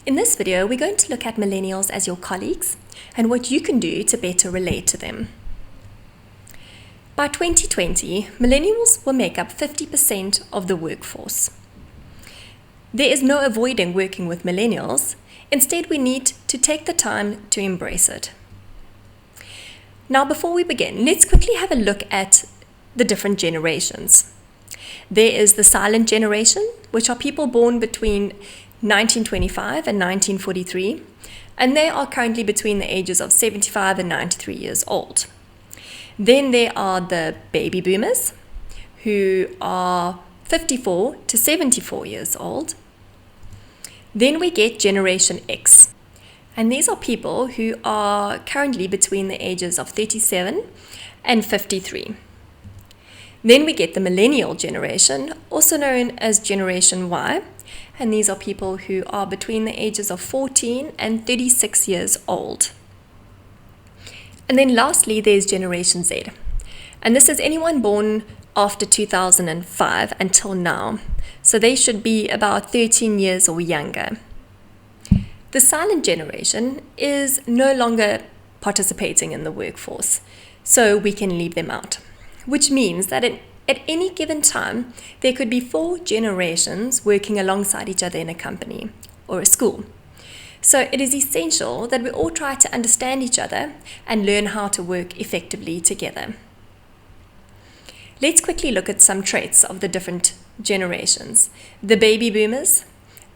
In this video, we're going to look at millennials as your colleagues and what you can do to better relate to them. By 2020, millennials will make up 50% of the workforce. There is no avoiding working with millennials. Instead, we need to take the time to embrace it. Now, before we begin, let's quickly have a look at the different generations. There is the silent generation, which are people born between 1925 and 1943, and they are currently between the ages of 75 and 93 years old. Then there are the baby boomers, who are 54 to 74 years old. Then we get Generation X, and these are people who are currently between the ages of 37 and 53. Then we get the Millennial generation, also known as Generation Y, and these are people who are between the ages of 14 and 36 years old. And then lastly, there's Generation Z, and this is anyone born after 2005 until now, so they should be about 13 years or younger. The silent generation is no longer participating in the workforce, so we can leave them out, which means that at any given time, there could be 4 generations working alongside each other in a company or a school. So it is essential that we all try to understand each other and learn how to work effectively together. Let's quickly look at some traits of the different generations. The baby boomers,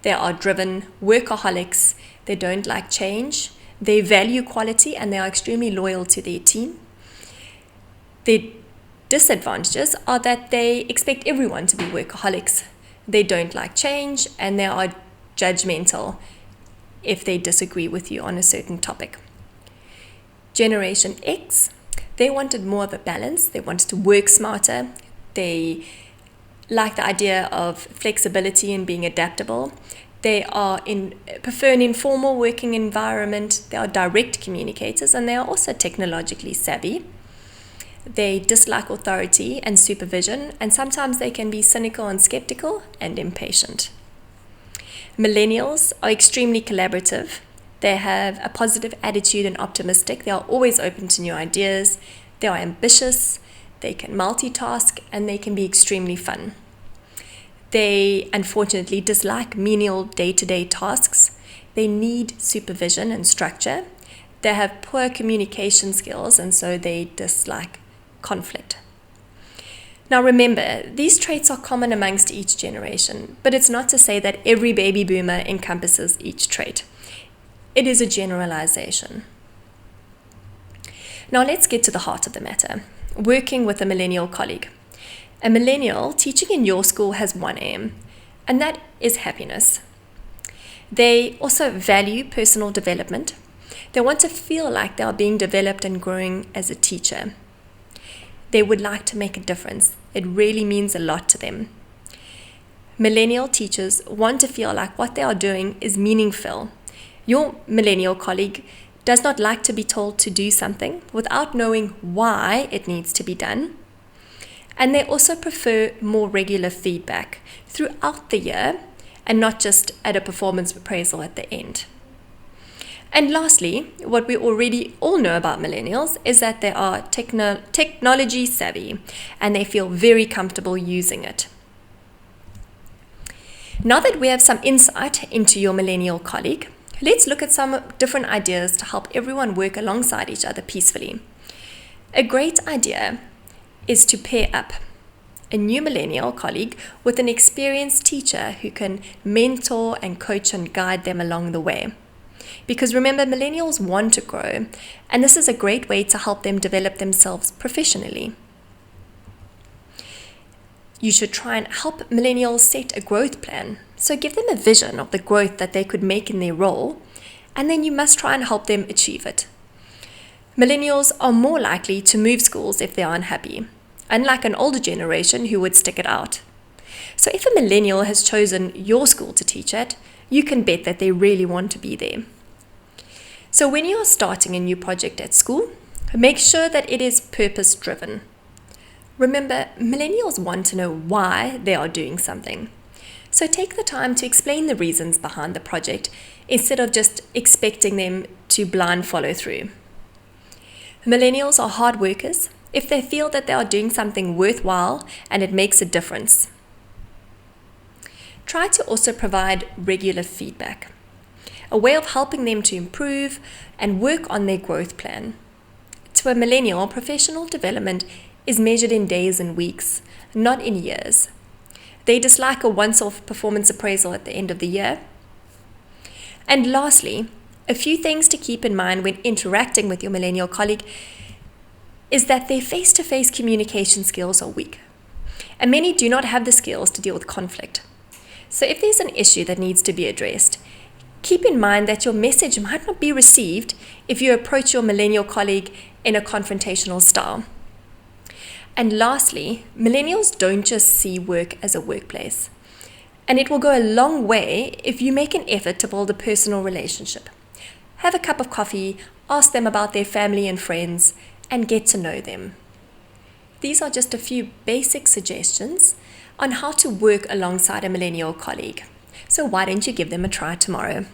they are driven workaholics, they don't like change, they value quality, and they are extremely loyal to their team. Their disadvantages are that they expect everyone to be workaholics. They don't like change, and they are judgmental if they disagree with you on a certain topic. Generation X, they wanted more of a balance. They wanted to work smarter. They like the idea of flexibility and being adaptable. They prefer an informal working environment. They are direct communicators, and they are also technologically savvy. They dislike authority and supervision, and sometimes they can be cynical and skeptical and impatient. Millennials are extremely collaborative. They have a positive attitude and optimistic. They are always open to new ideas. They are ambitious. They can multitask, and they can be extremely fun. They unfortunately dislike menial day-to-day tasks. They need supervision and structure. They have poor communication skills, and so they dislike conflict. Now remember, these traits are common amongst each generation, but it's not to say that every baby boomer encompasses each trait. It is a generalization. Now let's get to the heart of the matter. Working with a millennial colleague. A millennial teaching in your school has one aim, and that is happiness. They also value personal development. They want to feel like they are being developed and growing as a teacher. They would like to make a difference. It really means a lot to them. Millennial teachers want to feel like what they are doing is meaningful. Your millennial colleague does not like to be told to do something without knowing why it needs to be done. And they also prefer more regular feedback throughout the year and not just at a performance appraisal at the end. And lastly, what we already all know about millennials is that they are technology savvy, and they feel very comfortable using it. Now that we have some insight into your millennial colleague, let's look at some different ideas to help everyone work alongside each other peacefully. A great idea is to pair up a new millennial colleague with an experienced teacher who can mentor and coach and guide them along the way. Because remember, millennials want to grow, and this is a great way to help them develop themselves professionally. You should try and help millennials set a growth plan. So give them a vision of the growth that they could make in their role, and then you must try and help them achieve it. Millennials are more likely to move schools if they are unhappy, unlike an older generation who would stick it out. So if a millennial has chosen your school to teach at, you can bet that they really want to be there. So when you are starting a new project at school, make sure that it is purpose-driven. Remember, millennials want to know why they are doing something. So take the time to explain the reasons behind the project instead of just expecting them to blind follow through. Millennials are hard workers if they feel that they are doing something worthwhile and it makes a difference. Try to also provide regular feedback, a way of helping them to improve and work on their growth plan. To a millennial, professional development is measured in days and weeks, not in years. They dislike a once-off performance appraisal at the end of the year. And lastly, a few things to keep in mind when interacting with your millennial colleague is that their face-to-face communication skills are weak, and many do not have the skills to deal with conflict. So if there's an issue that needs to be addressed, keep in mind that your message might not be received if you approach your millennial colleague in a confrontational style. And lastly, millennials don't just see work as a workplace. And it will go a long way if you make an effort to build a personal relationship. Have a cup of coffee, ask them about their family and friends, and get to know them. These are just a few basic suggestions on how to work alongside a millennial colleague. So why don't you give them a try tomorrow?